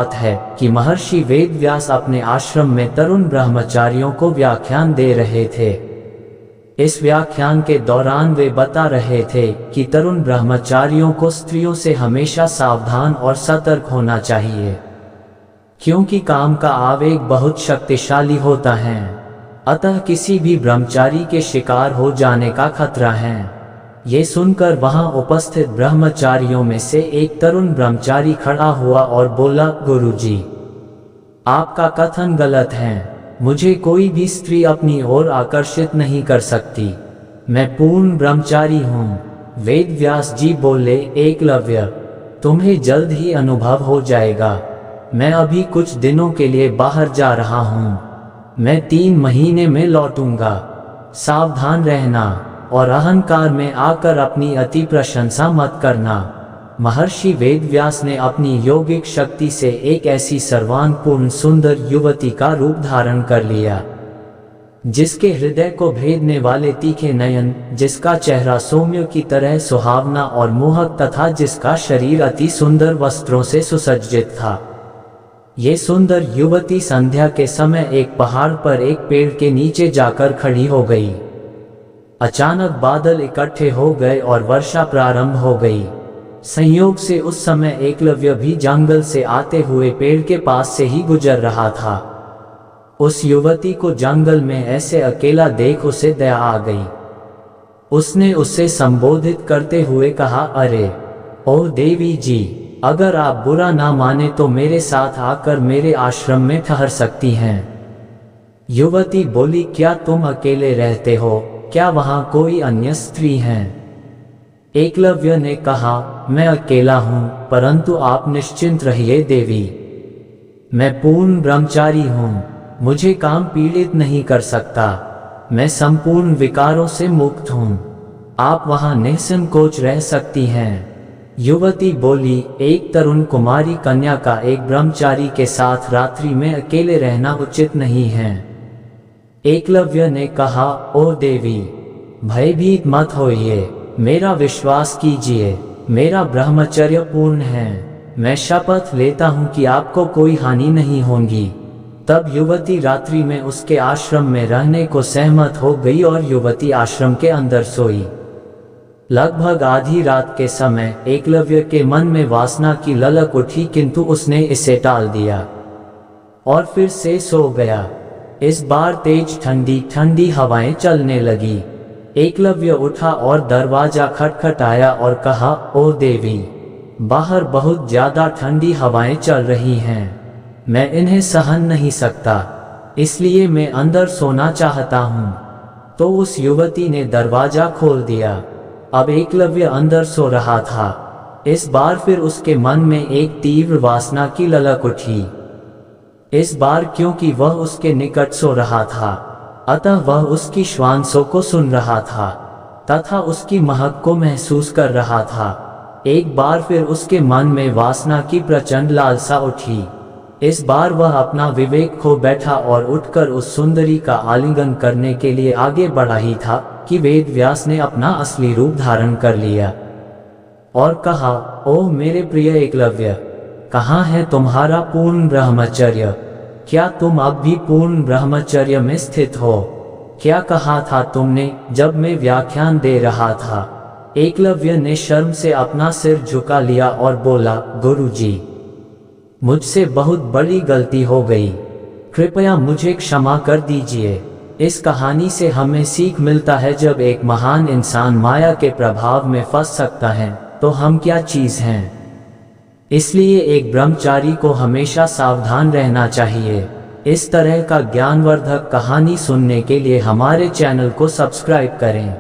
बात है कि महर्षि वेदव्यास अपने आश्रम में तरुण ब्रह्मचारियों को व्याख्यान दे रहे थे। इस व्याख्यान के दौरान वे बता रहे थे कि तरुण ब्रह्मचारियों को स्त्रियों से हमेशा सावधान और सतर्क होना चाहिए, क्योंकि काम का आवेग बहुत शक्तिशाली होता है। अतः किसी भी ब्रह्मचारी के शिकार हो जाने का खतरा है। ये सुनकर वहां उपस्थित ब्रह्मचारियों में से एक तरुण ब्रह्मचारी खड़ा हुआ और बोला, गुरुजी, आपका कथन गलत है। मुझे कोई भी स्त्री अपनी ओर आकर्षित नहीं कर सकती। मैं पूर्ण ब्रह्मचारी हूँ। वेदव्यास जी बोले, एकलव्य, तुम्हें जल्द ही अनुभव हो जाएगा। मैं अभी कुछ दिनों के लिए बाहर जा रहा हूँ। मैं 3 महीने में लौटूंगा। सावधान रहना और अहंकार में आकर अपनी अति प्रशंसा मत करना। महर्षि वेदव्यास ने अपनी योगिक शक्ति से एक ऐसी सर्वांगपूर्ण सुंदर युवती का रूप धारण कर लिया, जिसके हृदय को भेदने वाले तीखे नयन, जिसका चेहरा सौम्य की तरह सुहावना और मोहक तथा जिसका शरीर अति सुंदर वस्त्रों से सुसज्जित था। ये सुंदर युवती संध्या के समय एक पहाड़ पर एक पेड़ के नीचे जाकर खड़ी हो गई। अचानक बादल इकट्ठे हो गए और वर्षा प्रारंभ हो गई। संयोग से उस समय एकलव्य भी जंगल से आते हुए पेड़ के पास से ही गुजर रहा था। उस युवती को जंगल में ऐसे अकेला देख उसे दया आ गई। उसने उससे संबोधित करते हुए कहा, अरे ओ देवी जी, अगर आप बुरा ना माने तो मेरे साथ आकर मेरे आश्रम में ठहर सकती हैं। युवती बोली, क्या तुम अकेले रहते हो? क्या वहां कोई अन्य स्त्री हैं? एकलव्य ने कहा, मैं अकेला हूँ, परंतु आप निश्चिंत रहिए देवी। मैं पूर्ण ब्रह्मचारी हूँ। मुझे काम पीड़ित नहीं कर सकता। मैं संपूर्ण विकारों से मुक्त हूँ। आप वहाँ निसंकोच रह सकती हैं। युवती बोली, एक तरुण कुमारी कन्या का एक ब्रह्मचारी के साथ रात्रि में अकेले रहना उचित नहीं है। एकलव्य ने कहा, ओ देवी, भयभीत मत होइए। मेरा विश्वास कीजिए, मेरा ब्रह्मचर्य पूर्ण है। मैं शपथ लेता हूँ कि आपको कोई हानि नहीं होगी। तब युवती रात्रि में उसके आश्रम में रहने को सहमत हो गई और युवती आश्रम के अंदर सोई। लगभग आधी रात के समय एकलव्य के मन में वासना की ललक उठी, किंतु उसने इसे टाल दिया और फिर से सो गया। इस बार तेज ठंडी ठंडी हवाएं चलने लगी। एकलव्य उठा और दरवाजा खटखटाया और कहा, ओ देवी, बाहर बहुत ज्यादा ठंडी हवाएं चल रही हैं। मैं इन्हें सहन नहीं सकता, इसलिए मैं अंदर सोना चाहता हूँ। तो उस युवती ने दरवाजा खोल दिया। अब एकलव्य अंदर सो रहा था। इस बार फिर उसके मन में एक तीव्र वासना की ललक उठी। इस बार क्योंकि वह उसके निकट सो रहा था, अतः वह उसकी श्वासों को सुन रहा था तथा उसकी महक को महसूस कर रहा था। एक बार फिर उसके मन में वासना की प्रचंड लालसा उठी। इस बार वह अपना विवेक खो बैठा और उठकर उस सुंदरी का आलिंगन करने के लिए आगे बढ़ा ही था कि वेदव्यास ने अपना असली रूप धारण कर लिया और कहा, ओ मेरे प्रिय एकलव्य, कहाँ है तुम्हारा पूर्ण ब्रह्मचर्य? क्या तुम अब भी पूर्ण ब्रह्मचर्य में स्थित हो? क्या कहा था तुमने जब मैं व्याख्यान दे रहा था? एकलव्य ने शर्म से अपना सिर झुका लिया और बोला, गुरुजी, मुझसे बहुत बड़ी गलती हो गई। कृपया मुझे क्षमा कर दीजिए। इस कहानी से हमें सीख मिलता है, जब एक महान इंसान माया के प्रभाव में फंस सकता है तो हम क्या चीज हैं। इसलिए एक ब्रह्मचारी को हमेशा सावधान रहना चाहिए। इस तरह का ज्ञानवर्धक कहानी सुनने के लिए हमारे चैनल को सब्सक्राइब करें।